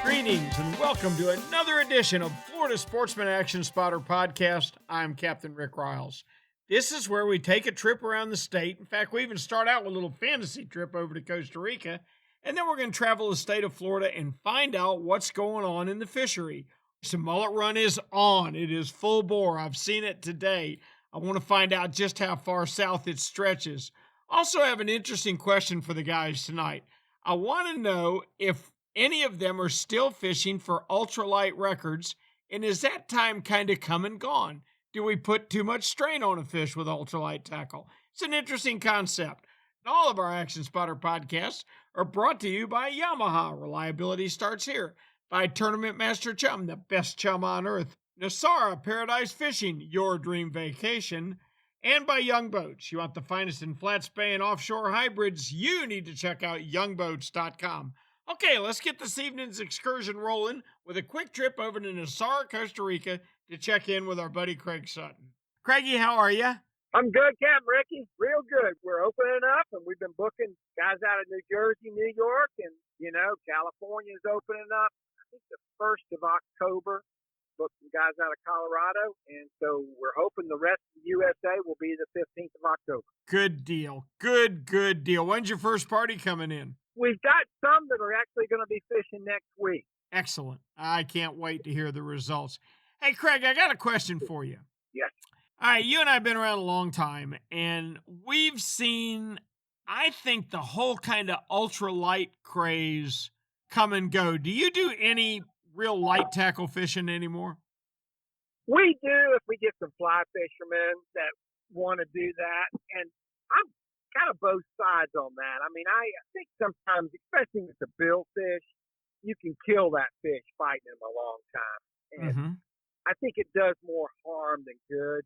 Greetings and welcome to another edition of Florida Sportsman Action Spotter Podcast. I'm Captain Rick Riles. This is where we take a trip around the state. In fact, we even start out with a little fantasy trip over to Costa Rica, and then we're going to travel the state of Florida and find out what's going on in the fishery. The mullet run is on. It is full bore. I've seen it today. I want to find out just how far south it stretches. Also have an interesting question for the guys tonight. I want to know if any of them are still fishing for ultralight records, and is that time kind of come and gone? Do we put too much strain on a fish with ultralight tackle? It's an interesting concept. And all of our Action Spotter podcasts are brought to you by Yamaha. Reliability starts here. By Tournament Master Chum, the best chum on earth. Nosara, Paradise Fishing, your dream vacation. And by Young Boats. You want the finest in flats bay and offshore hybrids? You need to check out youngboats.com. Okay, let's get this evening's excursion rolling with a quick trip over to Nosara, Costa Rica to check in with our buddy Craig Sutton. Craigie, how are you? I'm good, Captain Ricky. Real good. We're opening up, and we've been booking guys out of New Jersey, New York, and, California is opening up. I think the 1st of October. Booked some guys out of Colorado, and so we're hoping the rest of the USA will be the 15th of October. Good deal. Good deal. When's your first party coming in? We've got some that are actually going to be fishing next week. Excellent. I can't wait to hear the results. Hey, Craig, I got a question for you. Yes. All right, you and I have been around a long time, and we've seen, I think, the whole kind of ultralight craze come and go. Do you do any real light tackle fishing anymore? We do if we get some fly fishermen that want to do that, and I'm kind of both sides on that. I mean, I think sometimes, especially with the billfish, you can kill that fish fighting him a long time. And I think it does more harm than good.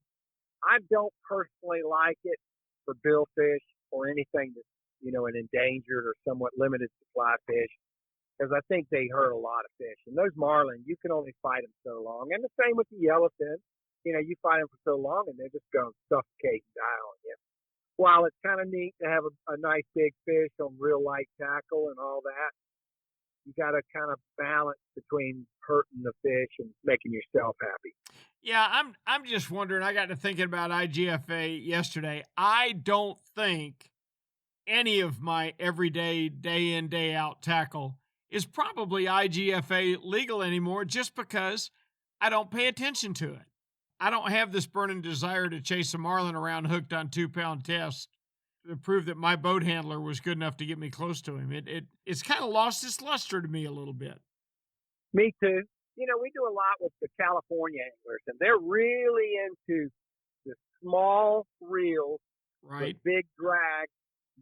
I don't personally like it for billfish or anything that's, an endangered or somewhat limited supply fish, because I think they hurt a lot of fish. And those marlin, you can only fight them so long. And the same with the yellowfin. You fight them for so long, and they're just going to suffocate and die on you. While it's kind of neat to have a nice big fish on real light tackle and all that, you got to kind of balance between hurting the fish and making yourself happy. Yeah, I'm just wondering. I got to thinking about IGFA yesterday. I don't think any of my everyday, day in, day out tackle is probably IGFA legal anymore, just because I don't pay attention to it. I don't have this burning desire to chase a marlin around hooked on 2-pound test to prove that my boat handler was good enough to get me close to him. It's kind of lost its luster to me a little bit. Me too. We do a lot with the California anglers, and they're really into the small reels, right? With big drag,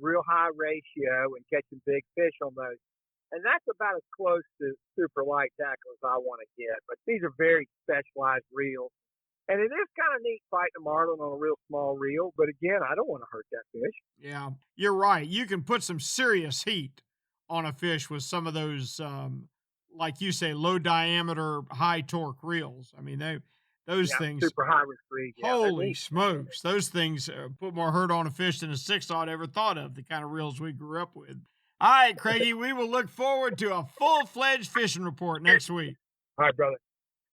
real high ratio, and catching big fish on those. And that's about as close to super light tackle as I want to get. But these are very specialized reels. And it is kind of neat fighting a marlin on a real small reel. But again, I don't want to hurt that fish. Yeah, you're right. You can put some serious heat on a fish with some of those, like you say, low diameter, high torque reels. I mean, those things. Super high retrieve. Yeah, holy smokes. Those things put more hurt on a fish than a 6-aught ever thought of, the kind of reels we grew up with. All right, Craigie, we will look forward to a full-fledged fishing report next week. All right, brother.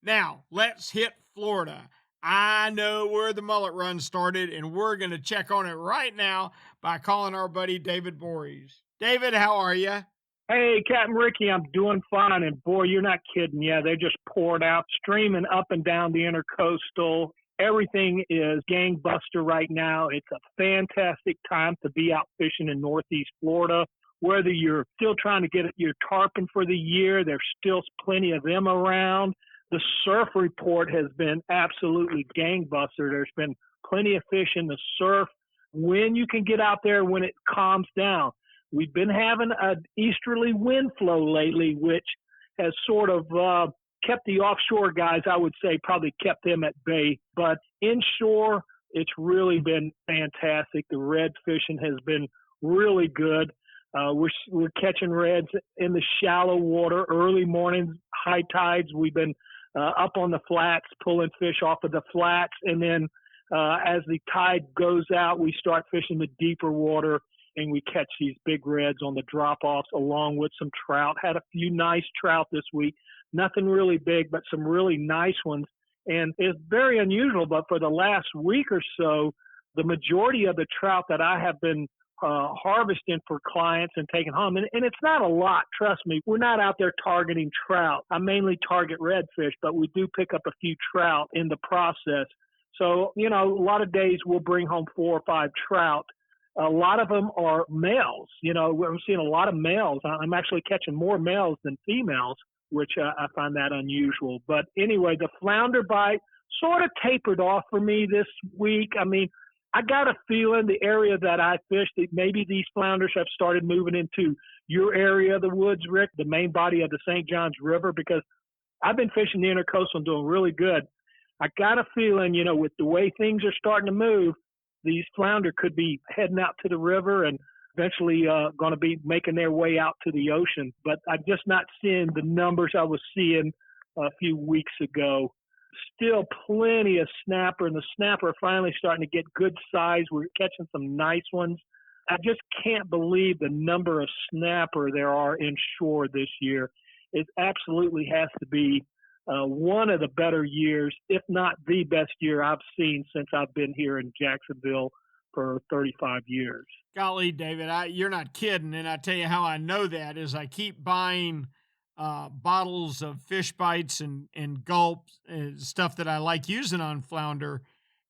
Now, let's hit Florida. I know where the mullet run started, and we're going to check on it right now by calling our buddy David Voorhees. David, how are you? Hey, Captain Ricky, I'm doing fine. And, boy, you're not kidding. Yeah, they just poured out, streaming up and down the intercoastal. Everything is gangbuster right now. It's a fantastic time to be out fishing in Northeast Florida. Whether you're still trying to get your tarpon for the year, there's still plenty of them around. The surf report has been absolutely gangbuster. There's been plenty of fish in the surf. When you can get out there when it calms down. We've been having an easterly wind flow lately, which has sort of kept the offshore guys, I would say, probably kept them at bay. But inshore, it's really been fantastic. The red fishing has been really good. We're catching reds in the shallow water, early mornings, high tides. We've been up on the flats, pulling fish off of the flats, and then As the tide goes out, we start fishing the deeper water, and we catch these big reds on the drop-offs along with some trout. Had a few nice trout this week. Nothing really big, but some really nice ones. And it's very unusual, but for the last week or so, the majority of the trout that I have been harvesting for clients and taking home, and it's not a lot, trust me. We're not out there targeting trout. I mainly target redfish, but we do pick up a few trout in the process. So, a lot of days we'll bring home 4 or 5 trout. A lot of them are males. We're seeing a lot of males. I'm actually catching more males than females, which I find that unusual. But anyway, the flounder bite sort of tapered off for me this week. I mean, I got a feeling the area that I fished, that maybe these flounders have started moving into your area of the woods, Rick, the main body of the St. Johns River, because I've been fishing the intercoastal and doing really good. I got a feeling, with the way things are starting to move, these flounder could be heading out to the river and eventually going to be making their way out to the ocean. But I'm just not seeing the numbers I was seeing a few weeks ago. Still plenty of snapper, and the snapper are finally starting to get good size. We're catching some nice ones. I just can't believe the number of snapper there are inshore this year. It absolutely has to be one of the better years, if not the best year I've seen since I've been here in Jacksonville for 35 years. Golly, David, you're not kidding. And I tell you how I know that is I keep buying bottles of fish bites and gulps and stuff that I like using on flounder.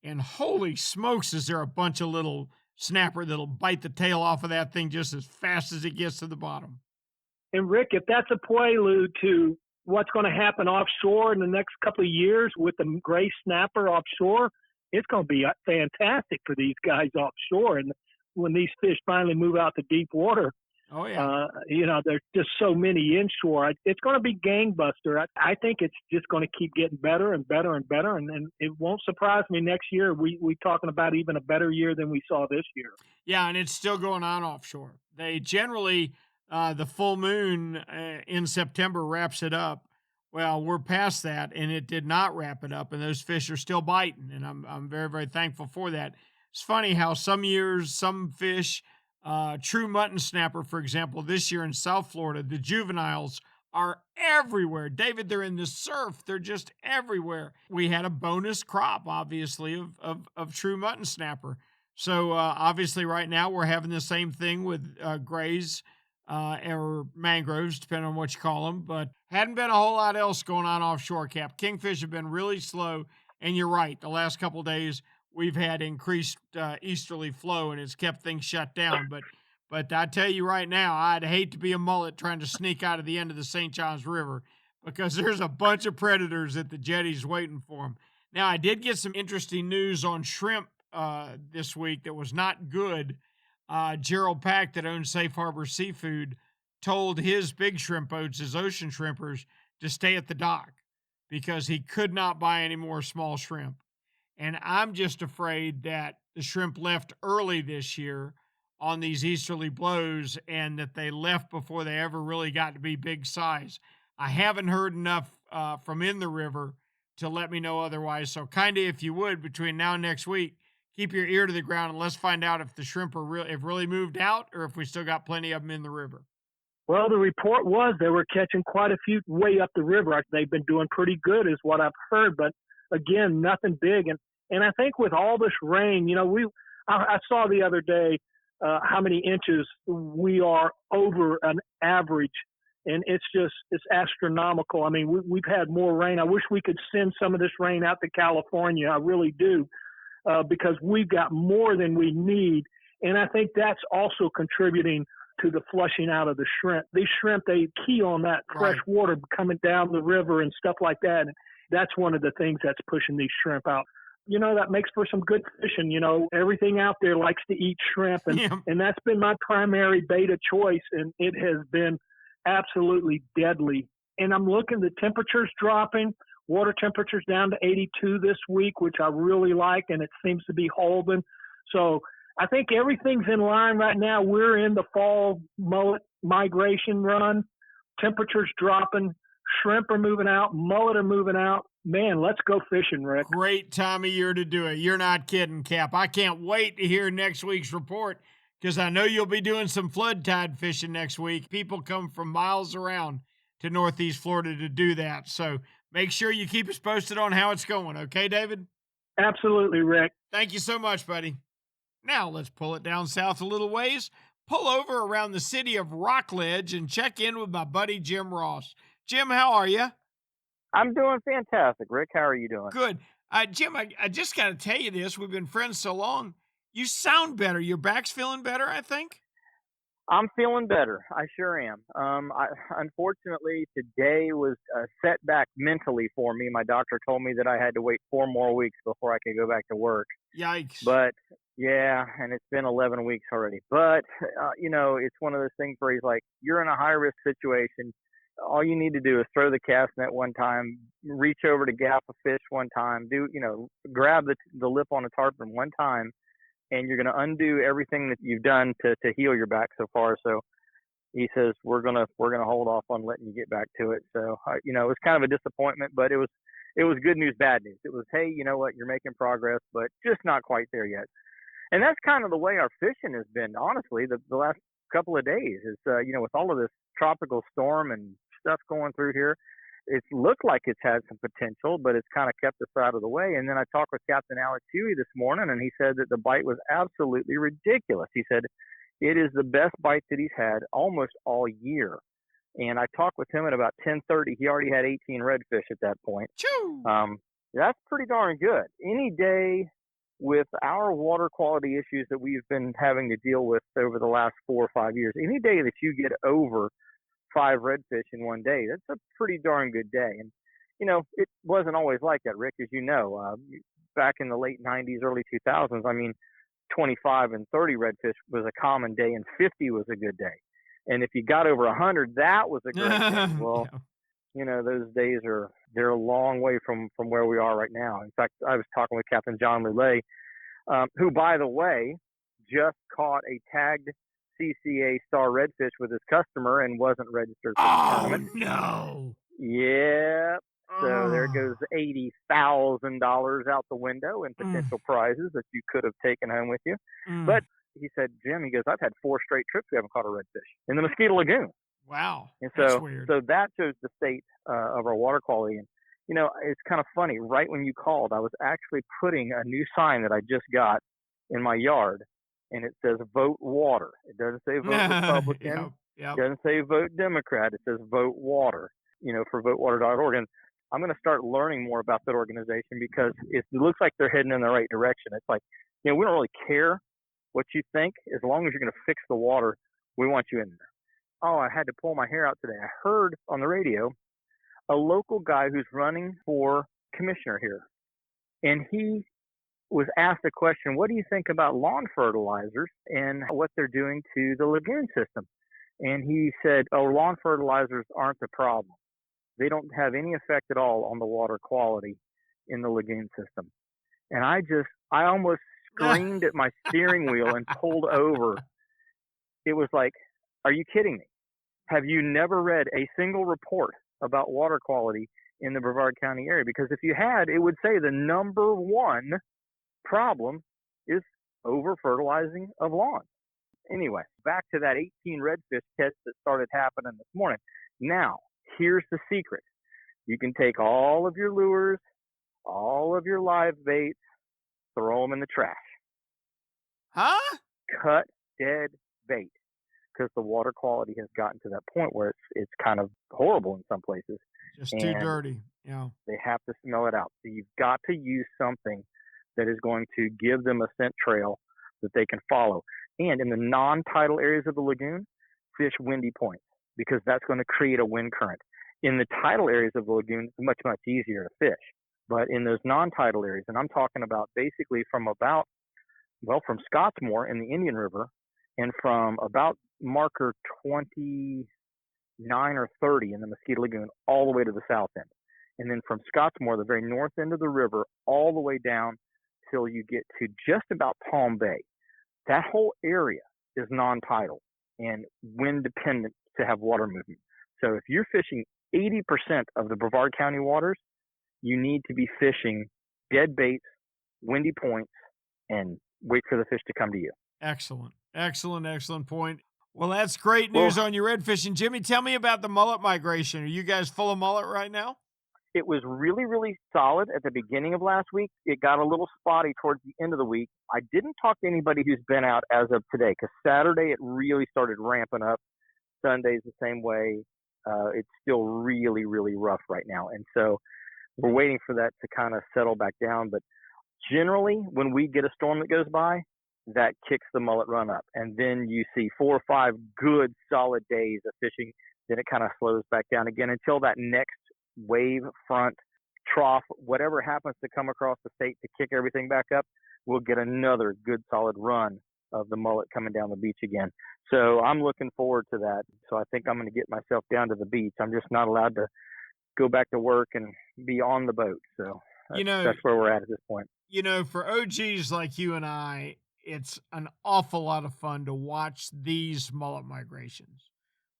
And holy smokes, is there a bunch of little snapper that'll bite the tail off of that thing just as fast as it gets to the bottom. And Rick, if that's a prelude to what's going to happen offshore in the next couple of years with the gray snapper offshore, it's going to be fantastic for these guys offshore. And when these fish finally move out to deep water, oh yeah, there's just so many inshore. It's going to be gangbuster. I think it's just going to keep getting better and better and better. And it won't surprise me next year. We talking about even a better year than we saw this year. Yeah, and it's still going on offshore. They generally, the full moon in September wraps it up. Well, we're past that, and it did not wrap it up, and those fish are still biting, and I'm very, very thankful for that. It's funny how some years, some fish, true mutton snapper, for example, this year in South Florida, the juveniles are everywhere. David, they're in the surf. They're just everywhere. We had a bonus crop, obviously, of true mutton snapper. So obviously right now we're having the same thing with grays or mangroves, depending on what you call them, but hadn't been a whole lot else going on offshore, Cap. Kingfish have been really slow, and you're right. The last couple of days we've had increased easterly flow, and it's kept things shut down. But I tell you right now, I'd hate to be a mullet trying to sneak out of the end of the St. Johns River because there's a bunch of predators at the jetties waiting for them. Now, I did get some interesting news on shrimp this week that was not good. Gerald Pack, that owns Safe Harbor Seafood, told his big shrimp boats, his ocean shrimpers, to stay at the dock because he could not buy any more small shrimp. And I'm just afraid that the shrimp left early this year on these easterly blows and that they left before they ever really got to be big size. I haven't heard enough from in the river to let me know otherwise. So kind of, if you would, between now and next week, keep your ear to the ground and let's find out if the shrimp are have really moved out or if we still got plenty of them in the river. Well, the report was they were catching quite a few way up the river. They've been doing pretty good is what I've heard, but again, nothing big. And I think with all this rain, I saw the other day how many inches we are over an average, and it's astronomical. I mean, we've had more rain. I wish we could send some of this rain out to California. I really do, because we've got more than we need. And I think that's also contributing to the flushing out of the shrimp. These shrimp, they key on that fresh water coming down the river and stuff like that. And that's one of the things that's pushing these shrimp out. That makes for some good fishing. Everything out there likes to eat shrimp. And that's been my primary bait of choice. And it has been absolutely deadly. And I'm looking, the temperature's dropping. Water temperature's down to 82 this week, which I really like. And it seems to be holding. So I think everything's in line right now. We're in the fall mullet migration run. Temperature's dropping. Shrimp are moving out. Mullet are moving out. Man, let's go fishing, Rick. Great time of year to do it. You're not kidding, Cap. I can't wait to hear next week's report because I know you'll be doing some flood tide fishing next week. People come from miles around to Northeast Florida to do that. So make sure you keep us posted on how it's going. Okay, David? Absolutely, Rick. Thank you so much, buddy. Now let's pull it down south a little ways, pull over around the city of Rockledge and check in with my buddy Jim Ross. Jim, how are you? I'm doing fantastic, Rick. How are you doing? Good. Jim, I just got to tell you this. We've been friends so long. You sound better. Your back's feeling better, I think. I'm feeling better. I sure am. Unfortunately, today was a setback mentally for me. My doctor told me that I had to wait 4 more weeks before I could go back to work. Yikes. But, yeah, and it's been 11 weeks already. But, it's one of those things where he's like, you're in a high-risk situation. All you need to do is throw the cast net one time, reach over to gap a fish one time, grab the lip on a tarpon one time, and you're going to undo everything that you've done to heal your back so far. So he says, we're going to hold off on letting you get back to it. So, it was kind of a disappointment, but it was good news, bad news. It was, hey, you know what? You're making progress, but just not quite there yet. And that's kind of the way our fishing has been, honestly, the last couple of days is, with all of this tropical storm and stuff going through here, it's looked like it's had some potential, but it's kind of kept us out of the way. And then I talked with Captain Alex Huey this morning, and he said that the bite was absolutely ridiculous. He said it is the best bite that he's had almost all year. And I talked with him at about 10:30. He already had 18 redfish at that point. Choo! That's pretty darn good. Any day with our water quality issues that we've been having to deal with over the last 4 or 5 years, any day that you get over 5 redfish in one day, that's a pretty darn good day. And, it wasn't always like that, Rick, as you know. Back in the late 90s, early 2000s, 25 and 30 redfish was a common day, and 50 was a good day. And if you got over 100, that was a great day. Well, those days they're a long way from where we are right now. In fact, I was talking with Captain John Lulay, who, by the way, just caught a tagged CCA star redfish with his customer and wasn't registered for the tournament. No. Yeah. So there goes $80,000 out the window in potential prizes that you could have taken home with you. But he said, Jim, he goes, I've had 4 straight trips we haven't caught a redfish in the Mosquito Lagoon. Wow. And that's weird. So that shows the state of our water quality. And, it's kind of funny. Right when you called, I was actually putting a new sign that I just got in my yard, and it says vote water. It doesn't say vote Republican. Yep. It doesn't say vote Democrat. It says vote water, for votewater.org. And I'm going to start learning more about that organization because it looks like they're heading in the right direction. It's like, we don't really care what you think. As long as you're going to fix the water, we want you in there. Oh, I had to pull my hair out today. I heard on the radio a local guy who's running for commissioner here, and he was asked a question, what do you think about lawn fertilizers and what they're doing to the lagoon system? And he said, lawn fertilizers aren't the problem. They don't have any effect at all on the water quality in the lagoon system. And I almost screamed at my steering wheel and pulled over. It was like, are you kidding me? Have you never read a single report about water quality in the Brevard County area? Because if you had, it would say the number one problem is over-fertilizing of lawns. Anyway, back to that 18 redfish catch that started happening this morning. Now, here's the secret. You can take all of your lures, all of your live baits, throw them in the trash. Huh? Cut dead bait. Because the water quality has gotten to that point where it's kind of horrible in some places. Just too dirty. Yeah. They have to smell it out. So you've got to use something that is going to give them a scent trail that they can follow. And in the non-tidal areas of the lagoon, fish windy points because that's going to create a wind current. In the tidal areas of the lagoon, it's much, much easier to fish. But in those non-tidal areas, and I'm talking about basically from Scottsmore in the Indian River and from about marker 29 or 30 in the Mosquito Lagoon all the way to the south end. And then from Scottsmore, the very north end of the river, all the way down till you get to just about Palm Bay. That whole area is non-tidal and wind dependent to have water movement. So if you're fishing 80% of the Brevard County waters, you need to be fishing dead baits, windy points, and wait for the fish to come to you. Excellent. Excellent point. Well, that's great news on your red fishing. Jimmy, tell me about the mullet migration. Are you guys full of mullet right now? It was really, really solid at the beginning of last week. It got a little spotty towards the end of the week. I didn't talk to anybody who's been out as of today, because Saturday it really started ramping up. Sunday's the same way. It's still really, really rough right now. And so we're waiting for that to kind of settle back down. But generally, when we get a storm that goes by, that kicks the mullet run up. And then you see 4 or 5 good, solid days of fishing. Then it kind of slows back down again until that next wave, front, trough, whatever happens to come across the state to kick everything back up, we'll get another good, solid run of the mullet coming down the beach again. So I'm looking forward to that. So I think I'm going to get myself down to the beach. I'm just not allowed to go back to work and be on the boat. So that's where we're at this point. For OGs like you and I, it's an awful lot of fun to watch these mullet migrations,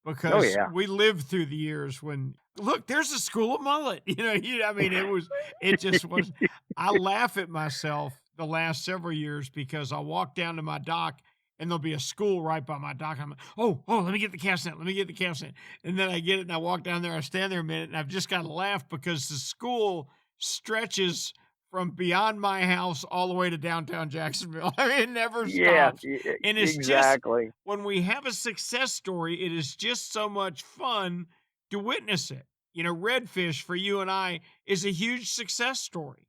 because we lived through the years when, look, there's a school of mullet. It just was. I laugh at myself the last several years because I'll walk down to my dock and there'll be a school right by my dock. I'm like, oh, let me get the cast net. And then I get it and I walk down there. I stand there a minute and I've just got to laugh because the school stretches from beyond my house all the way to downtown Jacksonville. It never stops. And it's exactly. just, when we have a success story, it is just so much fun to witness it. Redfish for you and I is a huge success story.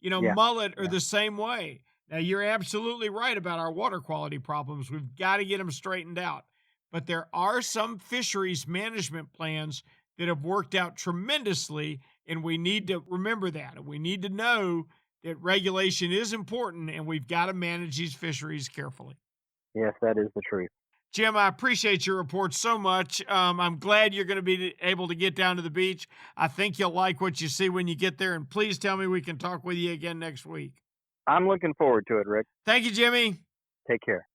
Mullet are the same way. Now, you're absolutely right about our water quality problems. We've got to get them straightened out. But there are some fisheries management plans that have worked out tremendously, and we need to remember that. And we need to know that regulation is important, and we've got to manage these fisheries carefully. Yes, that is the truth. Jim, I appreciate your report so much. I'm glad you're going to be able to get down to the beach. I think you'll like what you see when you get there, and please tell me we can talk with you again next week. I'm looking forward to it, Rick. Thank you, Jimmy. Take care.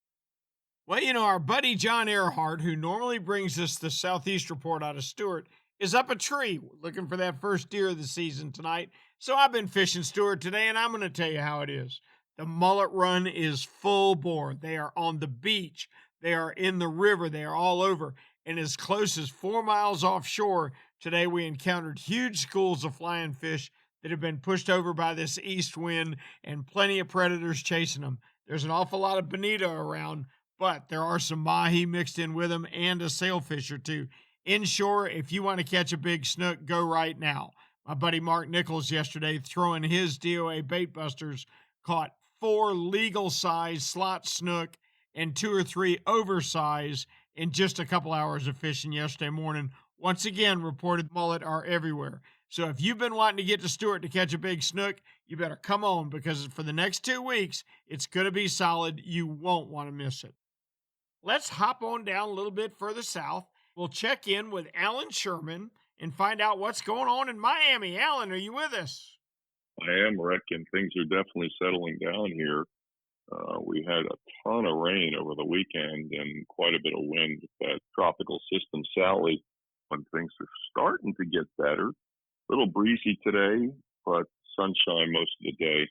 Well, our buddy John Earhart, who normally brings us the Southeast Report out of Stewart, is up a tree looking for that first deer of the season tonight. So I've been fishing Stewart today, and I'm going to tell you how it is. The mullet run is full bore. They are on the beach. They are in the river. They are all over. And as close as 4 miles offshore, today we encountered huge schools of flying fish that have been pushed over by this east wind and plenty of predators chasing them. There's an awful lot of bonito around, but there are some mahi mixed in with them and a sailfish or two. Inshore, if you want to catch a big snook, go right now. My buddy Mark Nichols yesterday, throwing his DOA bait busters, caught 4 legal-size slot snook and 2 or 3 oversized in just a couple hours of fishing yesterday morning. Once again, reported mullet are everywhere. So if you've been wanting to get to Stewart to catch a big snook, you better come on, because for the next 2 weeks, it's going to be solid. You won't want to miss it. Let's hop on down a little bit further south. We'll check in with Alan Sherman and find out what's going on in Miami. Alan, are you with us? I am, Rick, and things are definitely settling down here. We had a ton of rain over the weekend and quite a bit of wind with that tropical system, Sally, when things are starting to get better. A little breezy today, but sunshine most of the day.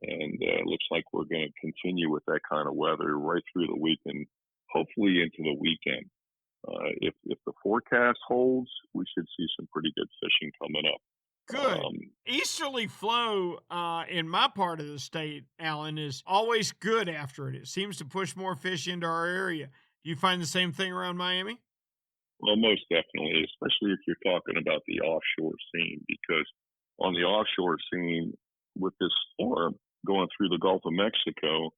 And it looks like we're going to continue with that kind of weather right through the week and hopefully into the weekend. If the forecast holds, we should see some pretty good fishing coming up. Good. Easterly flow in my part of the state, Alan, is always good after it. It seems to push more fish into our area. Do you find the same thing around Miami? Well, most definitely, especially if you're talking about the offshore scene, because on the offshore scene, with this storm going through the Gulf of Mexico,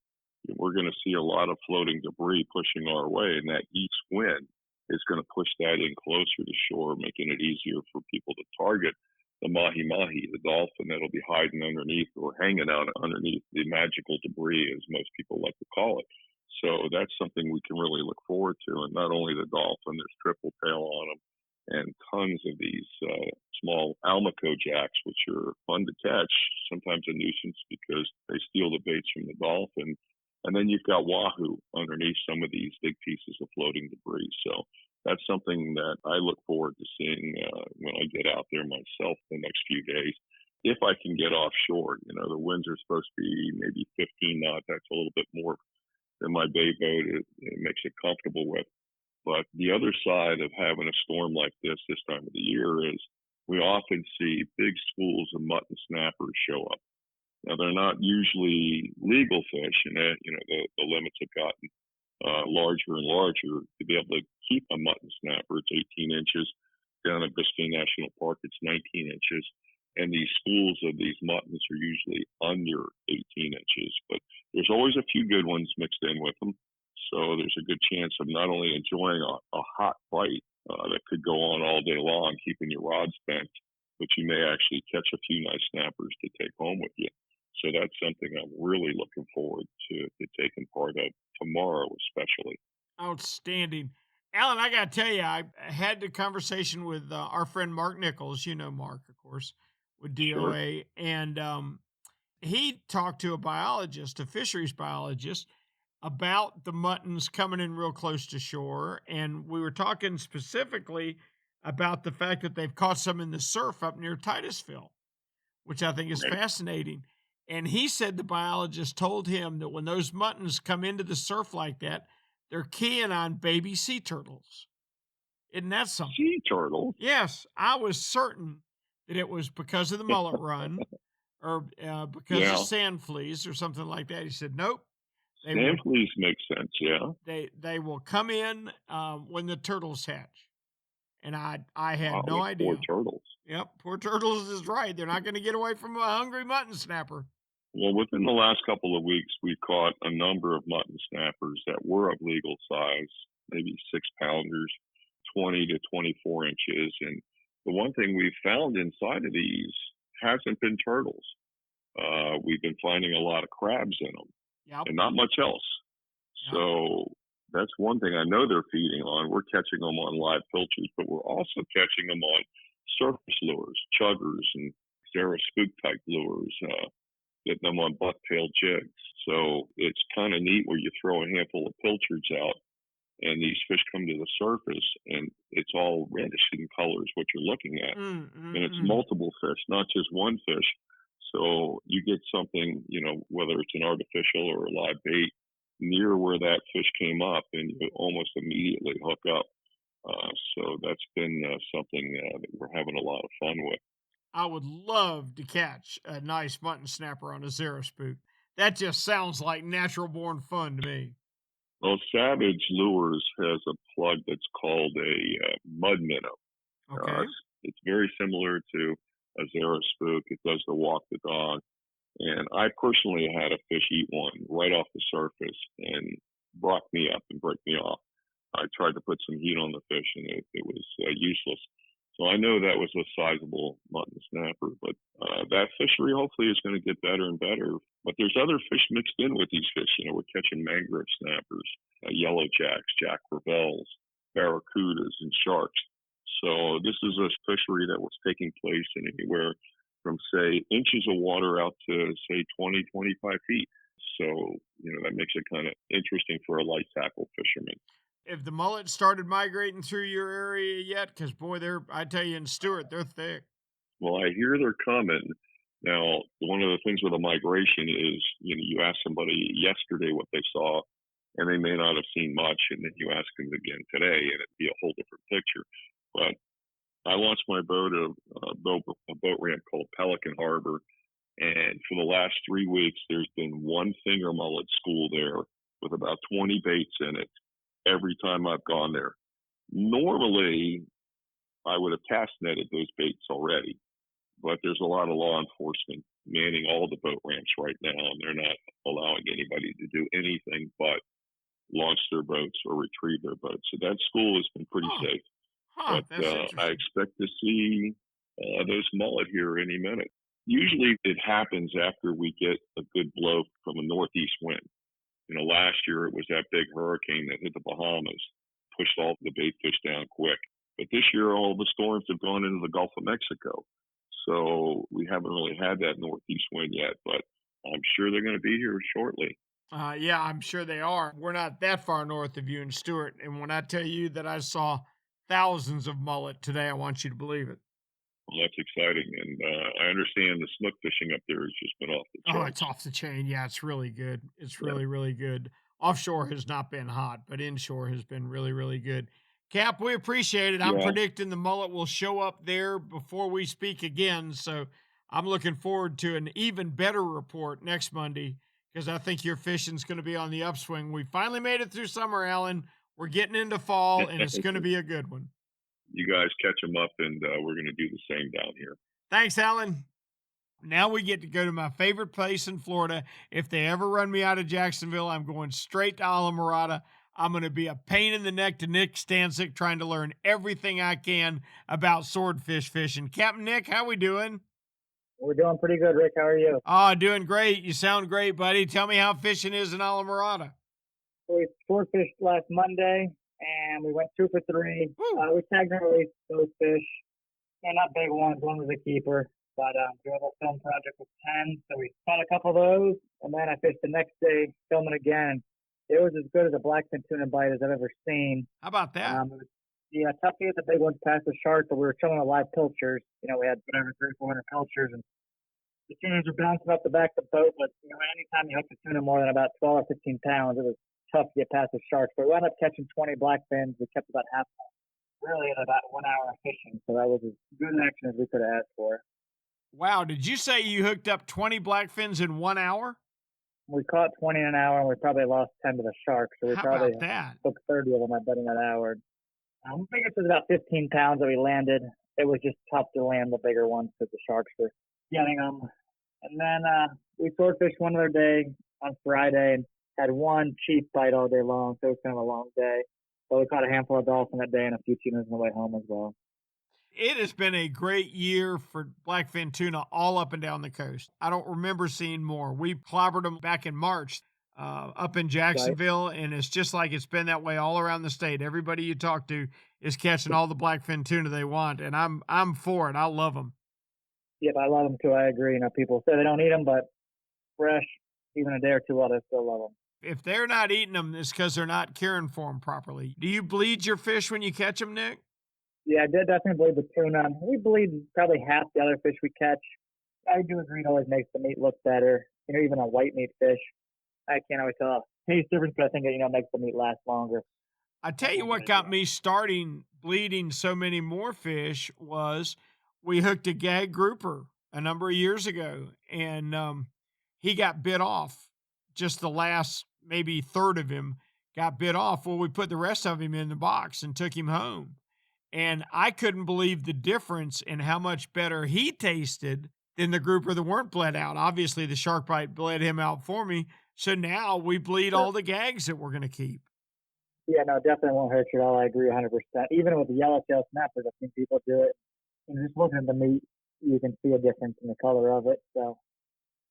we're going to see a lot of floating debris pushing our way, and that east wind is going to push that in closer to shore, making it easier for people to target the mahi-mahi, the dolphin that'll be hiding underneath or hanging out underneath the magical debris, as most people like to call it. So that's something we can really look forward to. And not only the dolphin, there's triple tail on them and tons of these small almaco jacks, which are fun to catch, sometimes a nuisance because they steal the baits from the dolphin. And then you've got wahoo underneath some of these big pieces of floating debris. So that's something that I look forward to seeing when I get out there myself the next few days. if I can get offshore. The winds are supposed to be maybe 15 knots. That's a little bit more than my bay boat it makes it comfortable with. But the other side of having a storm like this time of the year is we often see big schools of mutton snappers show up. Now, they're not usually legal fish, and the limits have gotten larger and larger. To be able to keep a mutton snapper, it's 18 inches. Down at Biscayne National Park, it's 19 inches. And these schools of these muttons are usually under 18 inches. But there's always a few good ones mixed in with them. So there's a good chance of not only enjoying a hot bite that could go on all day long, keeping your rods bent, but you may actually catch a few nice snappers to take home with you. So that's something I'm really looking forward to taking part of tomorrow, especially. Outstanding. Alan, I got to tell you, I had the conversation with our friend Mark Nichols. You know Mark, of course, with DOA. Sure. And he talked to a fisheries biologist, about the muttons coming in real close to shore. And we were talking specifically about the fact that they've caught some in the surf up near Titusville, which I think is fascinating. And he said the biologist told him that when those muttons come into the surf like that, they're keying on baby sea turtles. Isn't that something? Sea turtles? Yes. I was certain that it was because of the mullet run or because of sand fleas or something like that. He said, nope. Sand fleas make sense, yeah. They will come in when the turtles hatch. And I had no idea. Poor turtles. Yep, poor turtles is right. They're not going to get away from a hungry mutton snapper. Well, within the last couple of weeks, we caught a number of mutton snappers that were of legal size, maybe 6-pounders, 20 to 24 inches. And the one thing we've found inside of these hasn't been turtles. We've been finding a lot of crabs in them, and not much else. Yep. So that's one thing I know they're feeding on. We're catching them on live pilchards, but we're also catching them on surface lures, chuggers, and Nosara spook type lures, getting them on bucktail jigs. So it's kind of neat where you throw a handful of pilchards out and these fish come to the surface and it's all reddish in colors, what you're looking at. And it's multiple fish, not just one fish. So you get something, whether it's an artificial or a live bait, near where that fish came up, and you almost immediately hook up. So that's been something that we're having a lot of fun with. I would love to catch a nice mutton snapper on a Nosara spook. That just sounds like natural-born fun to me. Well, Savage Lures has a plug that's called a mud minnow. Okay. It's very similar to a Nosara spook. It does the walk the dog. And I personally had a fish eat one right off the surface and brought me up and break me off. I tried to put some heat on the fish and it was useless. So I know that was a sizable mutton snapper, but that fishery hopefully is going to get better and better. But there's other fish mixed in with these fish. We're catching mangrove snappers, yellow jacks, jack crevalles, barracudas, and sharks. So this is a fishery that was taking place in anywhere from, say, inches of water out to, say, 20, 25 feet. So, that makes it kind of interesting for a light tackle fisherman. Have the mullet started migrating through your area yet? Because, boy, I tell you, in Stewart, they're thick. Well, I hear they're coming. Now, one of the things with a migration is, you ask somebody yesterday what they saw, and they may not have seen much, and then you ask them again today, and it'd be a whole different picture. But I launched my boat, a boat ramp called Pelican Harbor, and for the last 3 weeks, there's been one finger mullet school there with about 20 baits in it every time I've gone there. Normally, I would have cast netted those baits already, but there's a lot of law enforcement manning all the boat ramps right now, and they're not allowing anybody to do anything but launch their boats or retrieve their boats. So that school has been pretty safe. But I expect to see those mullet here any minute. Usually it happens after we get a good blow from a northeast wind. Last year it was that big hurricane that hit the Bahamas, pushed all the bait fish down quick. But this year all the storms have gone into the Gulf of Mexico. So we haven't really had that northeast wind yet, but I'm sure they're going to be here shortly. Yeah, I'm sure they are. We're not that far north of you in Stewart. And when I tell you that I saw thousands of mullet today, I want you to believe it. Well, that's exciting, and I understand the snook fishing up there has just been off the Oh, charts. it's off the chain. Yeah, it's really good. It's really, really good. Offshore has not been hot, but inshore has been really, really good. Cap, we appreciate it. I'm Yeah. predicting the mullet will show up there before we speak again. So I'm looking forward to an even better report next Monday because I think your fishing's going to be on the upswing. We finally made it through summer, Alan. We're getting into fall, and it's going to be a good one. You guys catch them up, and we're going to do the same down here. Thanks, Alan. Now we get to go to my favorite place in Florida. If they ever run me out of Jacksonville, I'm going straight to Islamorada. I'm going to be a pain in the neck to Nick Stanczyk trying to learn everything I can about swordfish fishing. Captain Nick, how we doing? We're doing pretty good, Rick. How are you? Oh, doing great. You sound great, buddy. Tell me how fishing is in Islamorada. So we swordfished last Monday, and we went 2 for 3. We tagged and released those fish. They're not big ones. One was a keeper. But we have a film project with 10, so we caught a couple of those, and then I fished the next day, filming again. It was as good as a blackfin tuna bite as I've ever seen. How about that? Tough to get the big ones past the shark, but we were killing the live pilchers. We had whatever 300-400 pilchers, and the tunas were bouncing up the back of the boat. But anytime you hook a tuna more than about 12 or 15 pounds, it was tough to get past the sharks. But we wound up catching 20 blackfins. We kept about half, really, in about 1 hour of fishing. So that was as good an action as we could have asked for. Wow, did you say you hooked up 20 blackfins in 1 hour? We caught 20 in an hour, and we probably lost 10 to the sharks. So we probably hooked 30 of them, I bet, in that hour. I think it was about 15 pounds that we landed. It was just tough to land the bigger ones because the sharks were getting them. And then we swordfished one other day on Friday and had one cheap bite all day long, so it was kind of a long day. But we caught a handful of dolphin that day and a few tunas on the way home as well. It has been a great year for blackfin tuna all up and down the coast. I don't remember seeing more. We clobbered them back in March up in Jacksonville, and it's just like it's been that way all around the state. Everybody you talk to is catching all the blackfin tuna they want, and I'm for it. I love them. Yep, I love them too. I agree. People say they don't eat them, but fresh, even a day or two out, I still love them. If they're not eating them, it's because they're not caring for them properly. Do you bleed your fish when you catch them, Nick? Yeah, I did definitely bleed the tuna. We bleed probably half the other fish we catch. I do agree it always makes the meat look better. Even a white meat fish, I can't always tell a taste difference, but I think it makes the meat last longer. I tell you what got me starting bleeding so many more fish was we hooked a gag grouper a number of years ago, and he got bit off. Just the last maybe third of him got bit off. Well, we put the rest of him in the box and took him home. And I couldn't believe the difference in how much better he tasted than the grouper that weren't bled out. Obviously, the shark bite bled him out for me. So now we bleed all the gags that we're going to keep. Yeah, no, definitely won't hurt you at all. I agree 100%. Even with the yellowtail snappers, I've seen people do it. Just looking at the meat, you can see a difference in the color of it. So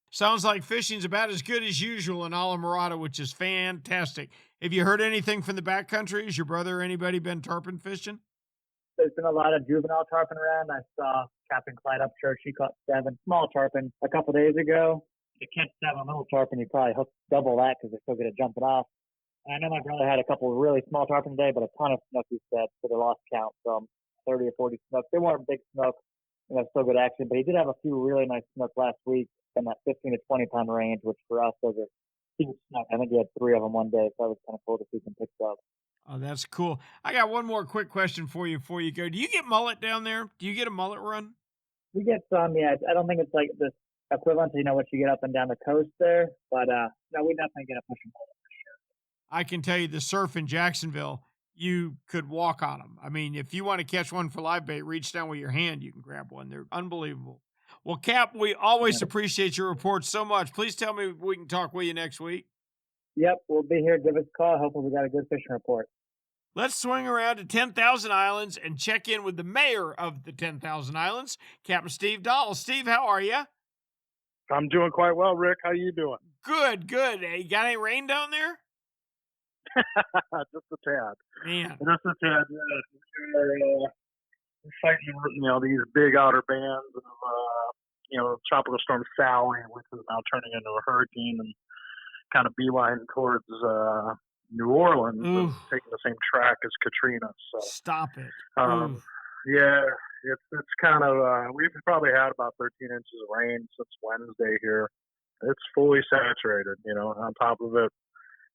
sounds like fishing's about as good as usual in Islamorada, which is fantastic. Have you heard anything from the backcountry? Has your brother or anybody been tarpon fishing? There's been a lot of juvenile tarpon around. I saw Captain Clyde Upchurch. He caught 7 small tarpon a couple days ago. To catch 7 little tarpon, you probably hook double that because they're still good at jumping off. And I know my brother had a couple of really small tarpon today, but a ton of snook, he said, so they lost count from 30 or 40 snook. They weren't big snook, still good action, but he did have a few really nice snook last week in that 15 to 20 pound range, which for us, those are huge snook. I think he had 3 of them one day, so I was kind of cool to see some picks up. Oh, that's cool. I got one more quick question for you before you go. Do you get mullet down there? Do you get a mullet run? We get some, yeah. I don't think it's like this equivalent to, what you get up and down the coast there, but no, we definitely get a pushing mullet for sure. I can tell you the surf in Jacksonville, you could walk on them. I mean, if you want to catch one for live bait, reach down with your hand, you can grab one. They're unbelievable. Well, Cap, we always appreciate your report so much. Please tell me we can talk with you next week. Yep, we'll be here. Give us a call. Hopefully we got a good fishing report. Let's swing around to 10,000 Islands and check in with the mayor of the 10,000 Islands, Captain Steve Dahl. Steve, how are you? I'm doing quite well, Rick. How you doing? Good, good. Hey, you got any rain down there? Just a tad. Man. Just a tad. We're fighting, these big outer bands of, Tropical Storm Sally, which is now turning into a hurricane and kind of beelining towards New Orleans, and taking the same track as Katrina. So stop it. Yeah, it's kind of we've probably had about 13 inches of rain since Wednesday here. It's fully saturated, on top of it,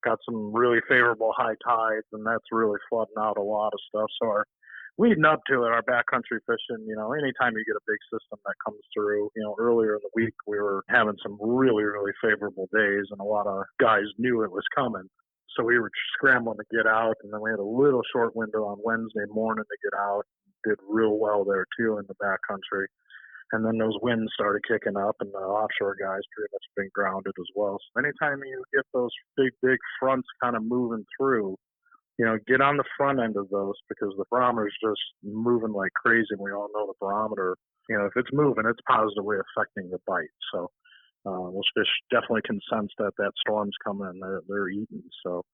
got some really favorable high tides, and that's really flooding out a lot of stuff. So leading up to it, our backcountry fishing, anytime you get a big system that comes through, earlier in the week, we were having some really, really favorable days, and a lot of guys knew it was coming. So we were scrambling to get out, and then we had a little short window on Wednesday morning to get out. Did real well there, too, in the backcountry. And then those winds started kicking up, and the offshore guys pretty much been grounded as well. So anytime you get those big fronts kind of moving through, get on the front end of those, because the barometer's just moving like crazy. And we all know the barometer, if it's moving, it's positively affecting the bite. So those fish definitely can sense that storm's coming, and they're eating. So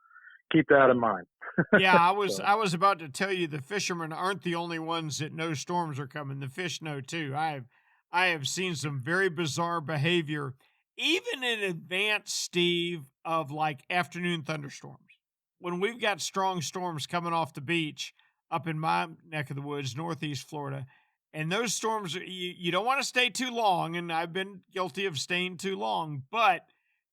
keep that in mind. Yeah, I was about to tell you, the fishermen aren't the only ones that know storms are coming. The fish know too. I have seen some very bizarre behavior, even in advance, Steve, of like afternoon thunderstorms. When we've got strong storms coming off the beach up in my neck of the woods, northeast Florida, and those storms, you don't want to stay too long, and I've been guilty of staying too long, but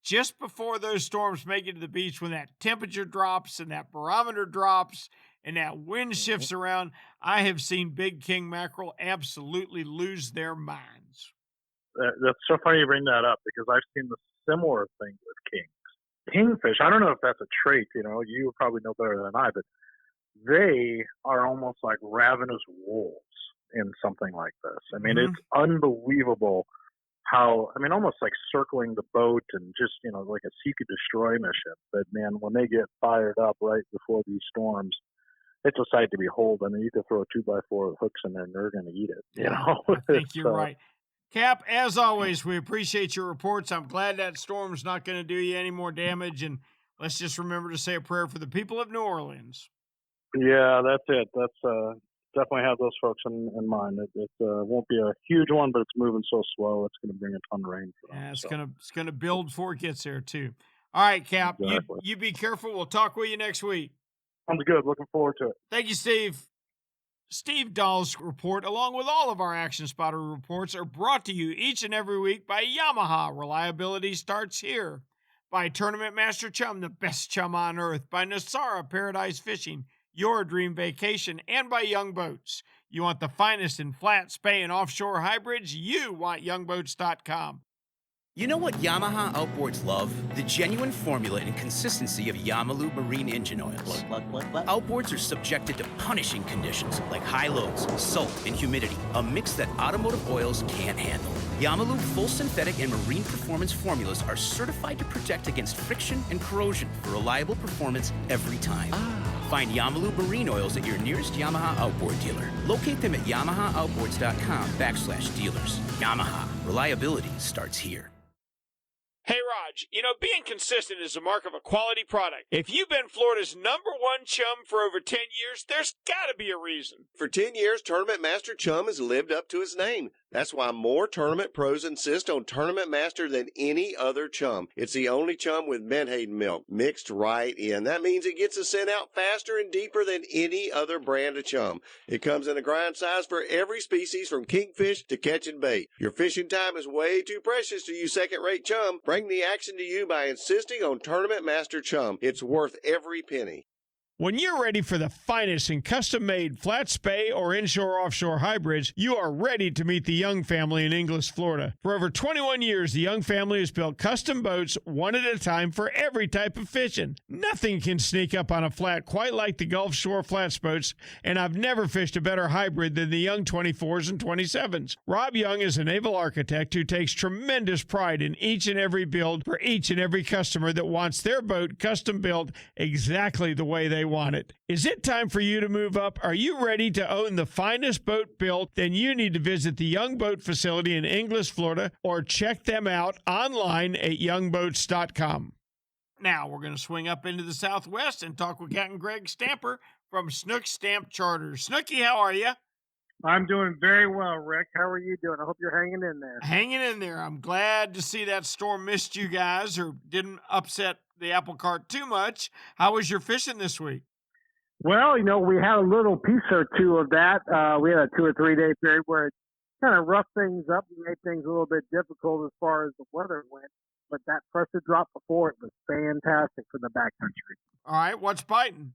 just before those storms make it to the beach, when that temperature drops and that barometer drops and that wind shifts around, I have seen big king mackerel absolutely lose their minds. That's so funny you bring that up, because I've seen the similar thing with kings. Kingfish, I don't know if that's a trait, you probably know better than I, but they are almost like ravenous wolves in something like this. I mean, It's unbelievable how, almost like circling the boat and just, like a seek and destroy mission. But man, when they get fired up right before these storms, it's a sight to behold. You could throw a 2x4 with hooks in there and they're going to eat it. I think you're right. Cap, as always, we appreciate your reports. I'm glad that storm's not going to do you any more damage. And let's just remember to say a prayer for the people of New Orleans. Yeah, that's it. That's definitely have those folks in mind. It won't be a huge one, but it's moving so slow. It's going to bring a ton of rain for them. Yeah, it's gonna build before it gets there too. All right, Cap. Exactly. You be careful. We'll talk with you next week. Sounds good. Looking forward to it. Thank you, Steve. Steve Dahl's report, along with all of our Action Spotter reports, are brought to you each and every week by Yamaha. Reliability starts here. By Tournament Master Chum, the best chum on earth. By Nosara Paradise Fishing, your dream vacation. And by Young Boats. You want the finest in flat, spay, and offshore hybrids? You want youngboats.com. You know what Yamaha Outboards love? The genuine formula and consistency of Yamalu marine engine oils. Outboards are subjected to punishing conditions like high loads, salt, and humidity, a mix that automotive oils can't handle. Yamalu full synthetic and marine performance formulas are certified to protect against friction and corrosion for reliable performance every time. Find Yamalu marine oils at your nearest Yamaha Outboard dealer. Locate them at yamahaoutboards.com/dealers. Yamaha. Reliability starts here. Hey, Raj, being consistent is a mark of a quality product. If you've been Florida's #1 chum for over 10 years, there's got to be a reason. For 10 years, Tournament Master Chum has lived up to its name. That's why more tournament pros insist on Tournament Master than any other chum. It's the only chum with menhaden milk mixed right in. That means it gets the scent out faster and deeper than any other brand of chum. It comes in a grind size for every species from kingfish to catching bait. Your fishing time is way too precious to you second-rate chum. Bring the action to you by insisting on Tournament Master Chum. It's worth every penny. When you're ready for the finest in custom-made flat spay or inshore-offshore hybrids, you are ready to meet the Young family in Inglis, Florida. For over 21 years, the Young family has built custom boats one at a time for every type of fishing. Nothing can sneak up on a flat quite like the Gulf Shore flats boats, and I've never fished a better hybrid than the Young 24s and 27s. Rob Young is a naval architect who takes tremendous pride in each and every build for each and every customer that wants their boat custom built exactly the way they want it. Is it time for you to move up? Are you ready to own the finest boat built? Then you need to visit the Young Boat facility in Inglis, Florida, or check them out online at youngboats.com. Now we're going to swing up into the Southwest and talk with Captain Greg Stamper from Snook Stamp Charters. Snooky, how are you? I'm doing very well, Rick. How are you doing? I hope you're hanging in there. Hanging in there. I'm glad to see that storm missed you guys or didn't upset the apple cart too much. How was your fishing this week? Well, we had a little piece or two of that. We had a 2 or 3 day period where it kind of roughed things up and made things a little bit difficult as far as the weather went. But that pressure drop before it was fantastic for the backcountry. All right, what's biting?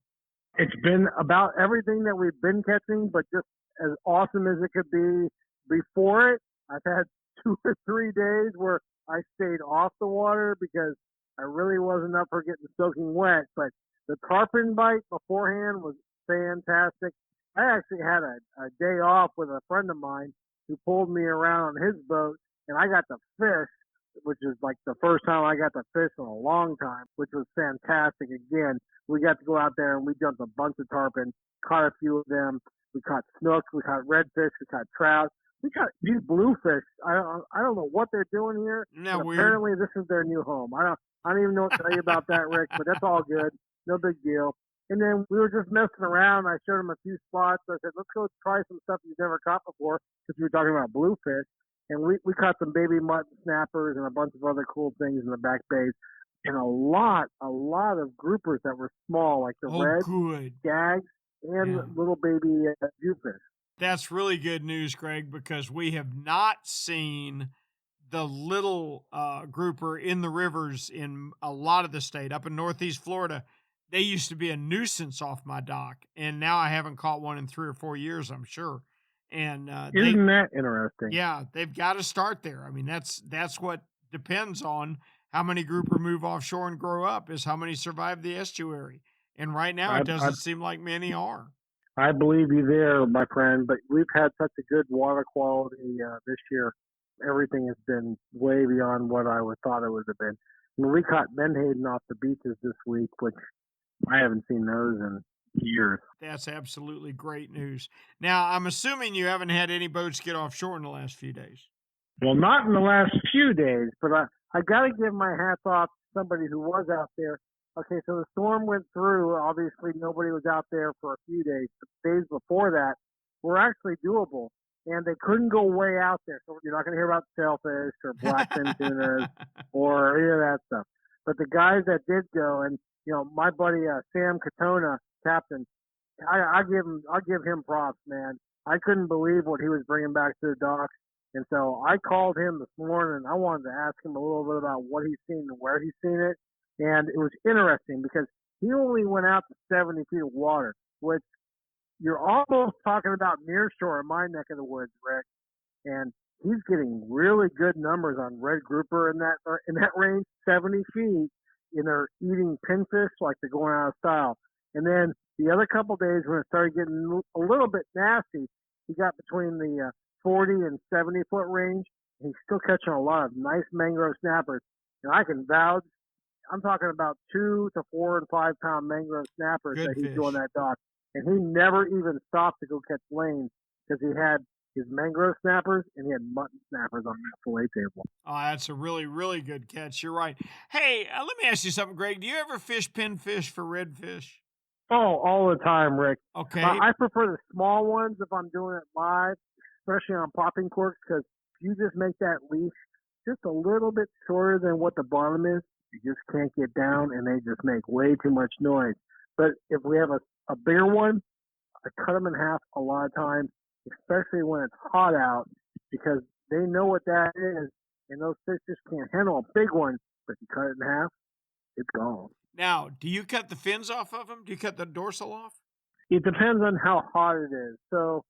It's been about everything that we've been catching, but just as awesome as it could be before it. I've had 2 or 3 days where I stayed off the water because I really wasn't up for getting soaking wet. But the tarpon bite beforehand was fantastic. I actually had a day off with a friend of mine who pulled me around on his boat, and I got to fish, which is like the first time I got to fish in a long time, which was fantastic. Again, we got to go out there and we jumped a bunch of tarpon, caught a few of them. We caught snooks, we caught redfish, we caught trout. We caught these bluefish. I don't know what they're doing here. No, but weird. Apparently this is their new home. I don't even know what to tell you about that, Rick, but that's all good. No big deal. And then we were just messing around. I showed him a few spots. I said, let's go try some stuff you've never caught before, because we were talking about bluefish. And we caught some baby mutton snappers and a bunch of other cool things in the back bays. And a lot of groupers that were small, like the red, gags, and little baby jewfish. That's really good news, Greg, because we have not seen the little grouper in the rivers in a lot of the state. Up in Northeast Florida, they used to be a nuisance off my dock, and now I haven't caught one in 3 or 4 years, I'm sure. And isn't that interesting? Yeah, they've got to start there. I mean, that's what depends on how many grouper move offshore and grow up, is how many survive the estuary. And right now, it doesn't seem like many are. I believe you there, my friend, but we've had such a good water quality this year. Everything has been way beyond what I would thought it would have been. I mean, we caught menhaden off the beaches this week, which I haven't seen those in years. That's absolutely great news. Now, I'm assuming you haven't had any boats get offshore in the last few days. Well, not in the last few days, but I got to give my hats off to somebody who was out there. Okay, so the storm went through. Obviously, nobody was out there for a few days. The days before that were actually doable, and they couldn't go way out there. So you're not going to hear about sailfish or blackfin tunas or any of that stuff. But the guys that did go, and my buddy Sam Katona, captain, I'll give him props, man. I couldn't believe what he was bringing back to the docks, and so I called him this morning. I wanted to ask him a little bit about what he's seen and where he's seen it. And it was interesting because he only went out to 70 feet of water, which you're almost talking about near shore in my neck of the woods, Rick. And he's getting really good numbers on red grouper in that range, 70 feet, and they're eating pinfish like they're going out of style. And then the other couple days when it started getting a little bit nasty, he got between the 40 and 70 foot range. And he's still catching a lot of nice mangrove snappers. And I can vouch, I'm talking about 2 to 4 and 5 pound mangrove snappers that he's doing that dock. And he never even stopped to go catch lanes because he had his mangrove snappers and he had mutton snappers on that fillet table. Oh, that's a really, really good catch. You're right. Hey, let me ask you something, Greg. Do you ever fish pinfish for redfish? Oh, all the time, Rick. Okay. I prefer the small ones if I'm doing it live, especially on popping corks, because if you just make that leash just a little bit shorter than what the bottom is, you just can't get down, and they just make way too much noise. But if we have a bigger one, I cut them in half a lot of times, especially when it's hot out, because they know what that is, and those fish just can't handle a big one. But if you cut it in half, it's gone. Now, do you cut the fins off of them? Do you cut the dorsal off? It depends on how hot it is. So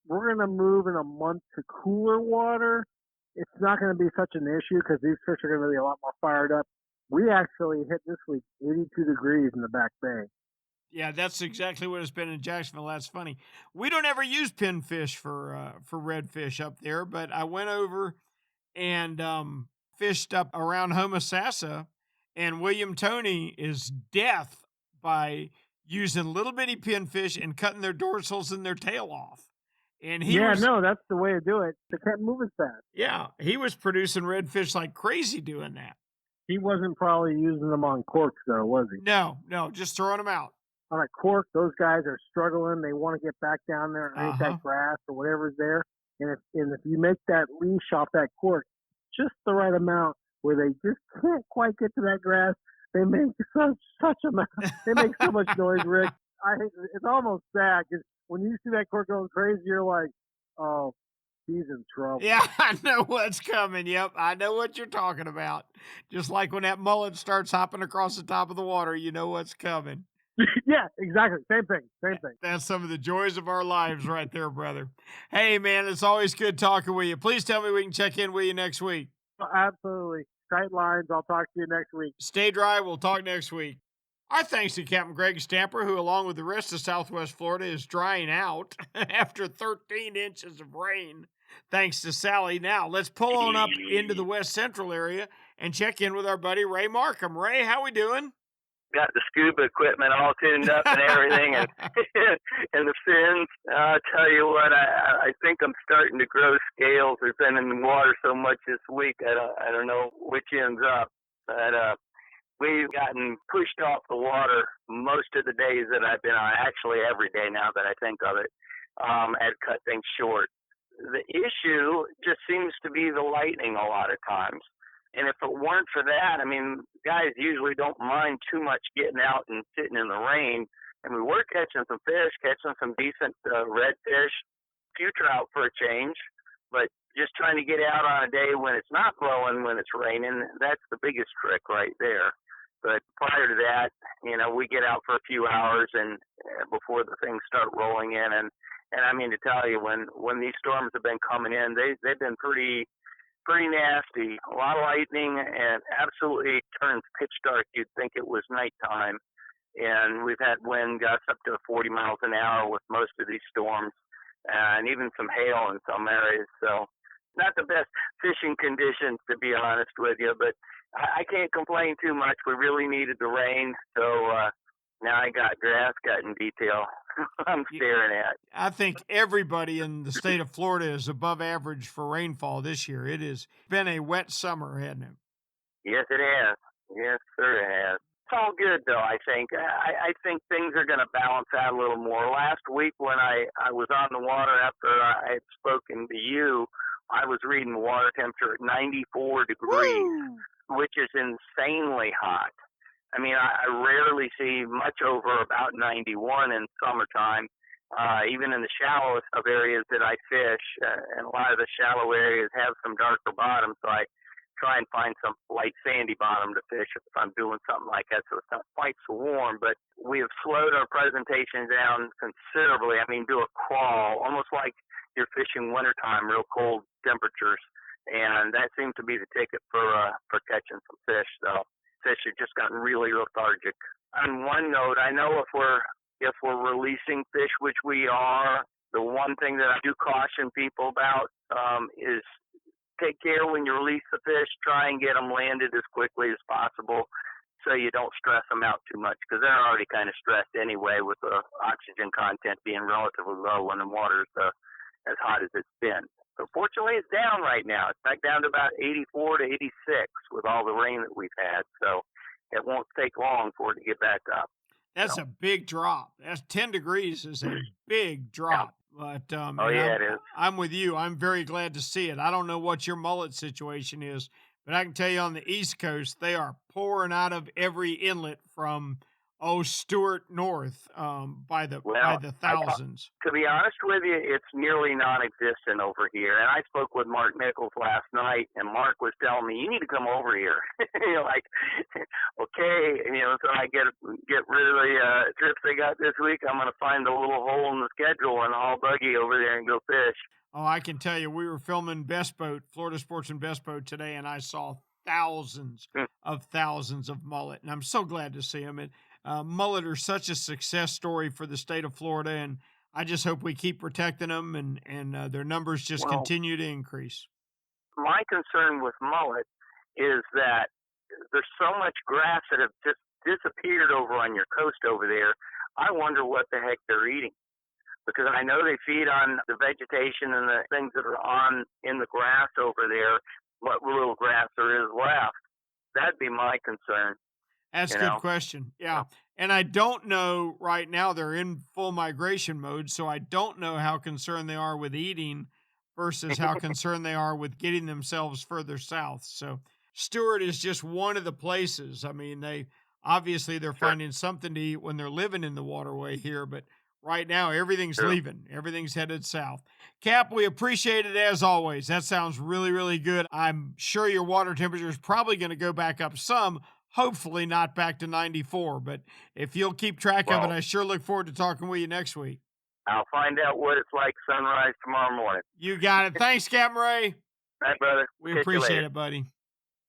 we're going to move in a month to cooler water. It's not going to be such an issue because these fish are going to be a lot more fired up. We actually hit this week 82 degrees in the back bay. Yeah, that's exactly what it's been in Jacksonville. That's funny. We don't ever use pinfish for redfish up there, but I went over and fished up around Homosassa, and William Toney is death by using little bitty pinfish and cutting their dorsals and their tail off. And that's the way to do it. They can't move as fast. Yeah, he was producing redfish like crazy doing that. He wasn't probably using them on corks, though, was he? No, just throwing them out. On a cork, those guys are struggling. They want to get back down there and eat that grass or whatever's there. And if you make that leash off that cork just the right amount where they just can't quite get to that grass, they make such amount. They make so much noise, Rick. It's almost sad because when you see that court going crazy, you're like, oh, he's in trouble. Yeah, I know what's coming. Yep, I know what you're talking about. Just like when that mullet starts hopping across the top of the water, you know what's coming. Yeah, exactly. Same thing. That's some of the joys of our lives right there, brother. Hey, man, it's always good talking with you. Please tell me we can check in with you next week. Absolutely. Tight lines. I'll talk to you next week. Stay dry. We'll talk next week. Our thanks to Captain Greg Stamper, who, along with the rest of Southwest Florida, is drying out after 13 inches of rain. Thanks to Sally. Now, let's pull on up into the West Central area and check in with our buddy Ray Markham. Ray, how we doing? Got the scuba equipment all tuned up and everything, and and the fins. I'll tell you what, I think I'm starting to grow scales. There's been in the water so much this week. I don't know which ends up, but we've gotten pushed off the water most of the days that I've been on. Actually, every day now that I think of it. I'd cut things short. The issue just seems to be the lightning a lot of times. And if it weren't for that, I mean, guys usually don't mind too much getting out and sitting in the rain. And we were catching some fish, catching some decent redfish, few trout for a change. But just trying to get out on a day when it's not blowing, when it's raining, that's the biggest trick right there. But prior to that, you know, we get out for a few hours and before the things start rolling in. And I mean to tell you, when these storms have been coming in, they've been pretty nasty. A lot of lightning, and absolutely turns pitch dark. You'd think it was nighttime. And we've had wind gusts up to 40 miles an hour with most of these storms, and even some hail in some areas. So not the best fishing conditions, to be honest with you, but I can't complain too much. We really needed the rain, so now I got grass cutting detail I'm staring at. I think everybody in the state of Florida is above average for rainfall this year. It has been a wet summer, hasn't it? Yes, it has. Yes, sir, it has. It's all good, though, I think. I think things are going to balance out a little more. Last week when I was on the water after I had spoken to you, I was reading the water temperature at 94 degrees, which is insanely hot. I mean, I rarely see much over about 91 in summertime, even in the shallowest of areas that I fish. And a lot of the shallow areas have some darker bottoms, so I try and find some light sandy bottom to fish if I'm doing something like that, so it's not quite so warm. But we have slowed our presentation down considerably. I mean, do a crawl, almost like you're fishing wintertime, real cold temperatures. And that seems to be the ticket for catching some fish, though. Fish have just gotten really lethargic. On one note, I know if we're releasing fish, which we are, the one thing that I do caution people about is take care when you release the fish. Try and get them landed as quickly as possible so you don't stress them out too much, because they're already kind of stressed anyway with the oxygen content being relatively low when the water's as hot as it's been. So fortunately, it's down right now. It's back down to about 84 to 86 with all the rain that we've had. So it won't take long for it to get back up. That's a big drop. That's 10 degrees is a big drop. Yeah. But it is. I'm with you. I'm very glad to see it. I don't know what your mullet situation is, but I can tell you on the East Coast, they are pouring out of every inlet from Stewart north by the thousands. To be honest with you, it's nearly non-existent over here. And I spoke with Mark Nichols last night, and Mark was telling me, you need to come over here. Like, okay. So I get rid of the trips they got this week. I'm going to find a little hole in the schedule and haul buggy over there and go fish. Oh, I can tell you, we were filming Best Boat, Florida Sportsman Best Boat today, and I saw thousands of mullet. And I'm so glad to see them. Mullet are such a success story for the state of Florida, and I just hope we keep protecting them and their numbers just continue to increase. My concern with mullet is that there's so much grass that have just disappeared over on your coast over there. I wonder what the heck they're eating, because I know they feed on the vegetation and the things that are in the grass over there, what little grass there is left. That'd be my concern. That's a good question. Yeah. And I don't know right now, they're in full migration mode, so I don't know how concerned they are with eating versus how concerned they are with getting themselves further south. So Stewart is just one of the places. I mean, Obviously, they're finding something to eat when they're living in the waterway here, but right now, everything's leaving. Everything's headed south. Cap, we appreciate it as always. That sounds really, really good. I'm sure your water temperature is probably going to go back up some, hopefully not back to 94. But if you'll keep track of it, I sure look forward to talking with you next week. I'll find out what it's like sunrise tomorrow morning. You got it. Thanks, Captain Ray. All right, brother. We appreciate it, buddy.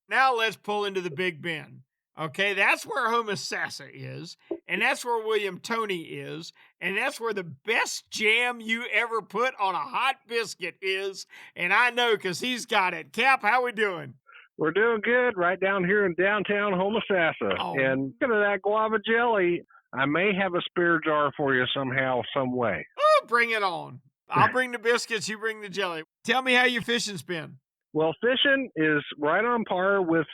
Now let's pull into the Big Bend. Okay, that's where Homosassa is, and that's where William Toney is, and that's where the best jam you ever put on a hot biscuit is, and I know because he's got it. Cap, how we doing? We're doing good right down here in downtown Homosassa. Oh. And looking at that guava jelly, I may have a spare jar for you somehow, some way. Oh, bring it on. I'll bring the biscuits, you bring the jelly. Tell me how your fishing's been. Well, fishing is right on par with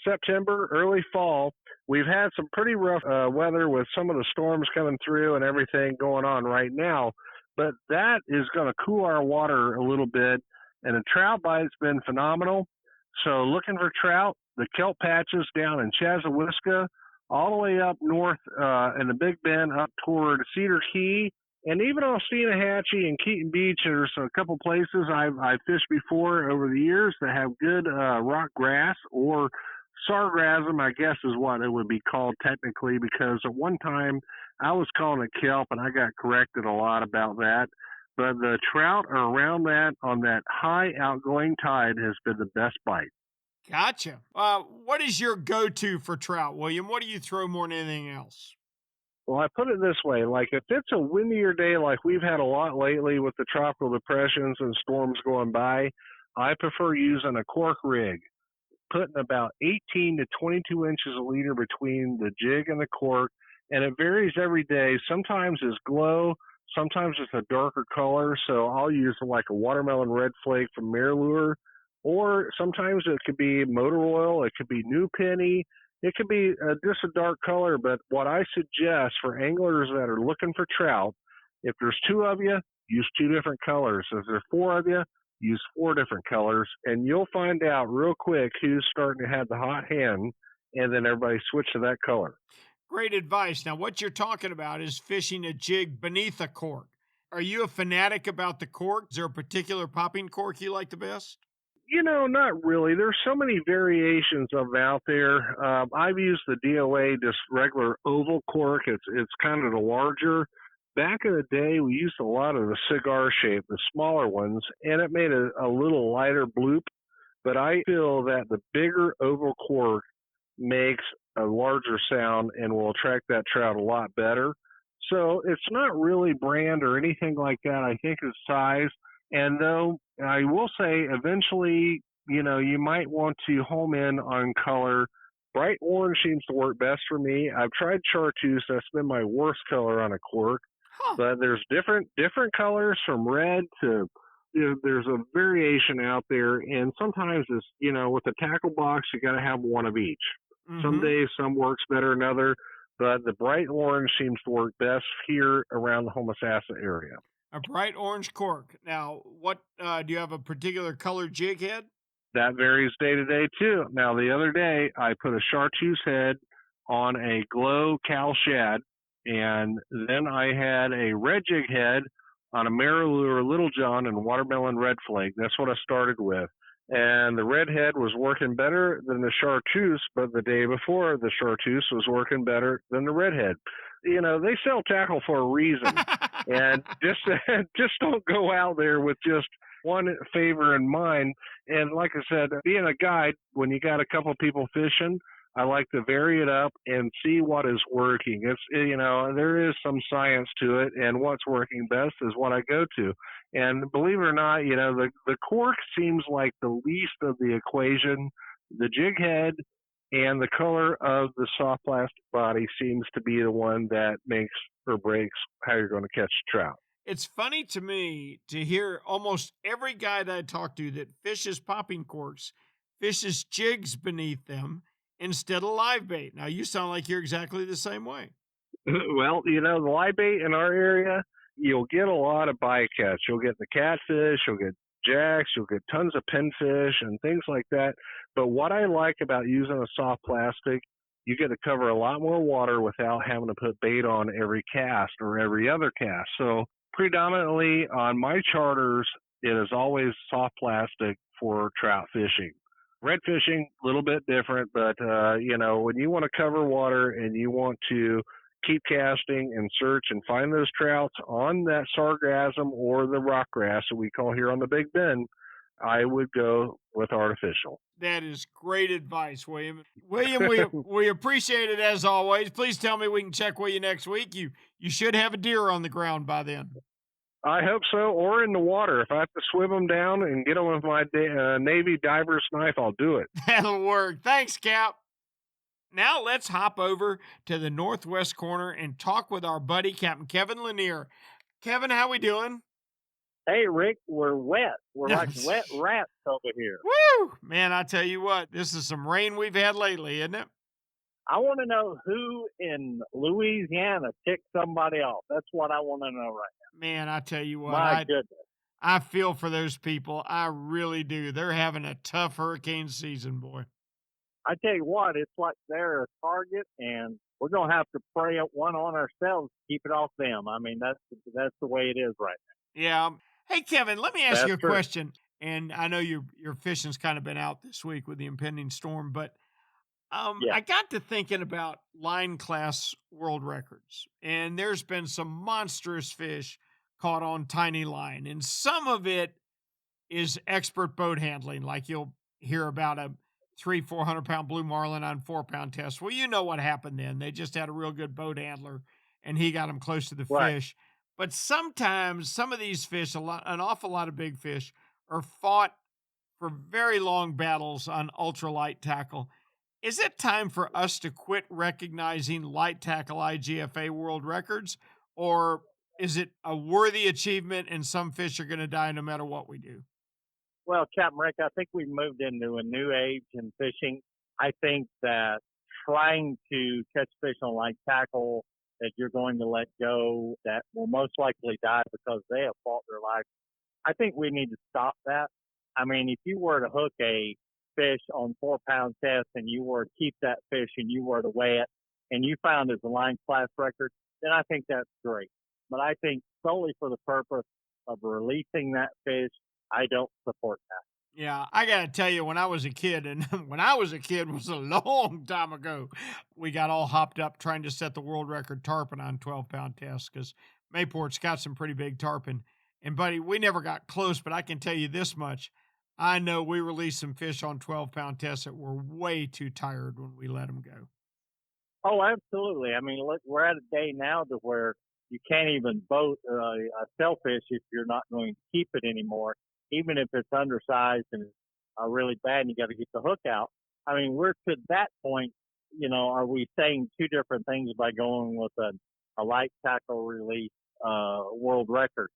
September, early fall. We've had some pretty rough weather with some of the storms coming through and everything going on right now, but that is going to cool our water a little bit, and the trout bite's been phenomenal. So looking for trout, the kelp patches down in Chazawiska, all the way up north in the Big Bend up toward Cedar Key, and even on Steenahatchee and Keaton Beach, there's a couple places I've fished before over the years that have good rock grass, or sargassum, I guess is what it would be called technically, because at one time I was calling it kelp, and I got corrected a lot about that. But the trout are around that on that high outgoing tide has been the best bite. Gotcha. What is your go-to for trout, William? What do you throw more than anything else? Well, I put it this way, like if it's a windier day like we've had a lot lately with the tropical depressions and storms going by, I prefer using a cork rig, putting about 18 to 22 inches a leader between the jig and the cork, and it varies every day. Sometimes it's glow, sometimes it's a darker color, so I'll use like a watermelon red flake from Mirror, or sometimes it could be motor oil, it could be new penny, it could be just a dark color. But what I suggest for anglers that are looking for trout, if there's 2 of you, use 2 different colors. If there's 4 of you, use 4 different colors, and you'll find out real quick who's starting to have the hot hand, and then everybody switch to that color. Great advice. Now, what you're talking about is fishing a jig beneath a cork. Are you a fanatic about the cork? Is there a particular popping cork you like the best? You know, not really. There's so many variations of them out there. I've used the DOA, just regular oval cork. It's kind of the larger. Back in the day, we used a lot of the cigar shape, the smaller ones, and it made a little lighter bloop. But I feel that the bigger oval cork makes a larger sound and will attract that trout a lot better. So it's not really brand or anything like that. I think it's size. And though I will say eventually, you know, you might want to home in on color. Bright orange seems to work best for me. I've tried chartreuse. That's been my worst color on a cork. But there's different colors from red to, you know, there's a variation out there. And sometimes it's, you know, with the tackle box, you got to have one of each. Mm-hmm. Some days some works better than other. But the bright orange seems to work best here around the Homosassa area. A bright orange cork. Now, what do you have a particular color jig head? That varies day to day too. Now, the other day I put a chartreuse head on a glow cow shad, and then I had a red jig head on a Maralure Little John and watermelon red flake. That's what I started with. And the red head was working better than the chartreuse, but the day before the chartreuse was working better than the red head. You know, they sell tackle for a reason. And just don't go out there with just one favor in mind. And like I said, being a guide, when you got a couple people fishing, I like to vary it up and see what is working. It's, you know, there is some science to it, and what's working best is what I go to. And believe it or not, you know, the cork seems like the least of the equation. The jig head and the color of the soft plastic body seems to be the one that makes or breaks how you're going to catch trout. It's funny to me to hear almost every guy that I talk to that fishes popping corks fishes jigs beneath them instead of live bait. Now, you sound like you're exactly the same way. Well, you know, the live bait in our area, you'll get a lot of bycatch. You'll get the catfish, you'll get jacks, you'll get tons of pinfish and things like that. But what I like about using a soft plastic you get to cover a lot more water without having to put bait on every cast or every other cast. So predominantly on my charters, it is always soft plastic for trout fishing. Red fishing, a little bit different, but, when you want to cover water and you want to keep casting and search and find those trouts on that sargassum or the rock grass that we call here on the Big Bend, I would go with artificial. That is great advice, William. William, we appreciate it as always. Please tell me we can check with you next week. You should have a deer on the ground by then. I hope so, or in the water. If I have to swim them down and get them with my Navy diver's knife, I'll do it. That'll work. Thanks, Cap. Now let's hop over to the northwest corner and talk with our buddy, Captain Kevin Lanier. Kevin, how we doing? Hey, Rick, we're wet. We're like wet rats over here. Woo! Man, I tell you what, this is some rain we've had lately, isn't it? I want to know who in Louisiana ticked somebody off. That's what I want to know right now. Man, I tell you what. My goodness. I feel for those people. I really do. They're having a tough hurricane season, boy. I tell you what, it's like they're a target, and we're going to have to pray one on ourselves to keep it off them. I mean, that's the way it is right now. Yeah. Hey, Kevin, let me ask you a question. And I know your fishing's kind of been out this week with the impending storm, but I got to thinking about line class world records, and there's been some monstrous fish caught on tiny line, and some of it is expert boat handling, like you'll hear about a 300-400 pound blue marlin on 4-pound test. Well, you know what happened then. They just had a real good boat handler, and he got them close to the fish. But sometimes some of these fish, an awful lot of big fish, are fought for very long battles on ultralight tackle. Is it time for us to quit recognizing light tackle IGFA world records, or is it a worthy achievement and some fish are going to die no matter what we do? Well, Captain Rick, I think we've moved into a new age in fishing. I think that trying to catch fish on light tackle that you're going to let go that will most likely die because they have fought their life, I think we need to stop that. I mean, if you were to hook a fish on 4-pound test and you were to keep that fish and you were to weigh it and you found it's a line class record, then I think that's great. But I think solely for the purpose of releasing that fish, I don't support that. Yeah, I got to tell you, when I was a kid, and when I was a kid was a long time ago, we got all hopped up trying to set the world record tarpon on 12-pound tests because Mayport's got some pretty big tarpon. And, buddy, we never got close, but I can tell you this much. I know we released some fish on 12-pound tests that were way too tired when we let them go. Oh, absolutely. I mean, look, we're at a day now to where you can't even boat a shellfish if you're not going to keep it anymore, even if it's undersized and really bad and you got to get the hook out. I mean, we're to that point, are we saying two different things by going with a light tackle release world record?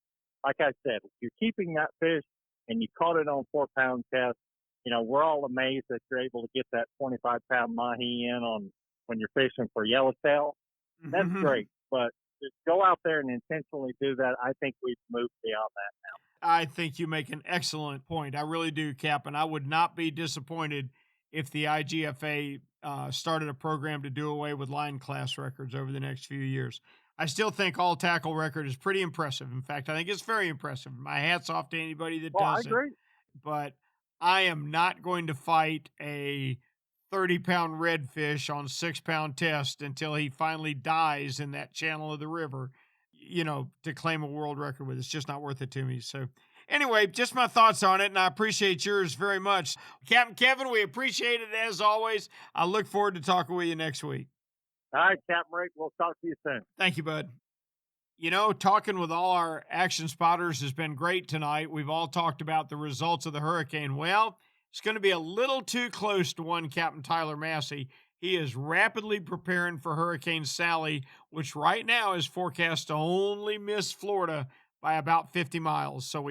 Like I said, if you're keeping that fish and you caught it on 4-pound test, we're all amazed that you're able to get that 25-pound mahi in on when you're fishing for yellowtail. That's great. But just go out there and intentionally do that. I think we've moved beyond that now. I think you make an excellent point. I really do, Cap, and I would not be disappointed if the IGFA started a program to do away with line class records over the next few years. I still think all tackle record is pretty impressive. In fact, I think it's very impressive. My hat's off to anybody that does it. I agree. But I am not going to fight a 30-pound redfish on 6-pound test until he finally dies in that channel of the river, to claim a world record with. It's just not worth it to me. So anyway, just my thoughts on it, and I appreciate yours very much. Captain Kevin, we appreciate it as always. I look forward to talking with you next week. All right, Captain Rick, we'll talk to you soon. Thank you, bud. Talking with all our action spotters has been great tonight. We've all talked about the results of the hurricane. Well, it's going to be a little too close to one Captain Tyler Massey. He is rapidly preparing for Hurricane Sally, which right now is forecast to only miss Florida by about 50 miles. So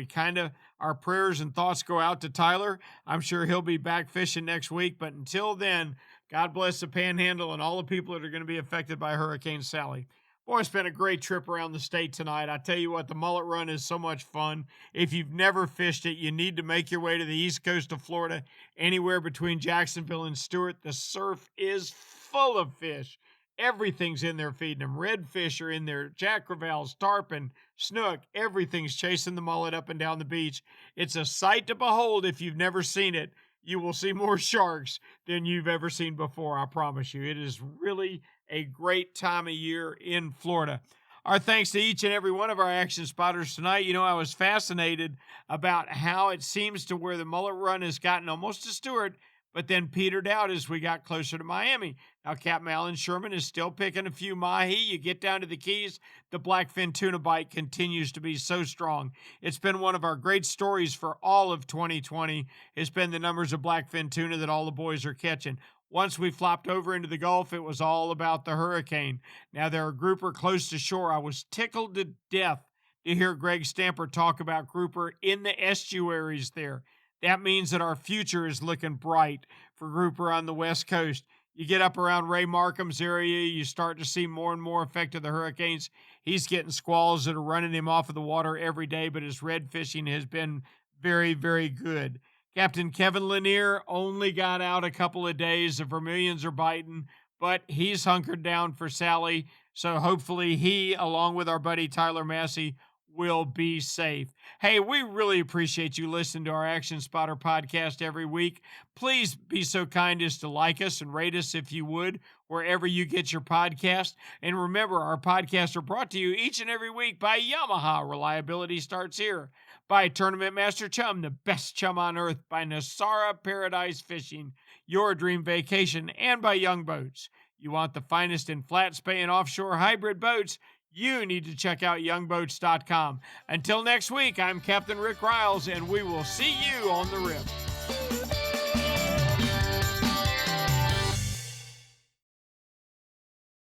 our prayers and thoughts go out to Tyler. I'm sure he'll be back fishing next week. But until then, God bless the Panhandle and all the people that are going to be affected by Hurricane Sally. Boy, it's been a great trip around the state tonight. I tell you what, the mullet run is so much fun. If you've never fished it, you need to make your way to the east coast of Florida, anywhere between Jacksonville and Stuart. The surf is full of fish. Everything's in there feeding them. Redfish are in there, jack crevalles, tarpon, snook. Everything's chasing the mullet up and down the beach. It's a sight to behold if you've never seen it. You will see more sharks than you've ever seen before, I promise you. It is really a great time of year in Florida. Our thanks to each and every one of our action spotters tonight. You know, I was fascinated about how it seems to where the mullet run has gotten almost to Stewart, but then petered out as we got closer to Miami. Now, Captain Alan Sherman is still picking a few mahi. You get down to the Keys, the blackfin tuna bite continues to be so strong. It's been one of our great stories for all of 2020. It's been the numbers of blackfin tuna that all the boys are catching. Once we flopped over into the Gulf, it was all about the hurricane. Now, they're a grouper close to shore. I was tickled to death to hear Greg Stamper talk about grouper in the estuaries there. That means that our future is looking bright for grouper on the West Coast. You get up around Ray Markham's area, you start to see more and more effect of the hurricanes. He's getting squalls that are running him off of the water every day, but his red fishing has been very, very good. Captain Kevin Lanier only got out a couple of days. The vermilions are biting, but he's hunkered down for Sally. So hopefully he, along with our buddy Tyler Massey, will be safe. Hey, we really appreciate you listening to our Action Spotter podcast every week. Please be so kind as to like us and rate us if you would, wherever you get your podcast. And remember, our podcasts are brought to you each and every week by Yamaha. Reliability starts here. By Tournament Master Chum, the best chum on earth. By Nosara Paradise Fishing, your dream vacation. And by Young Boats. You want the finest in flat spay and offshore hybrid boats? You need to check out youngboats.com. Until next week, I'm Captain Rick Riles, and we will see you on the rip.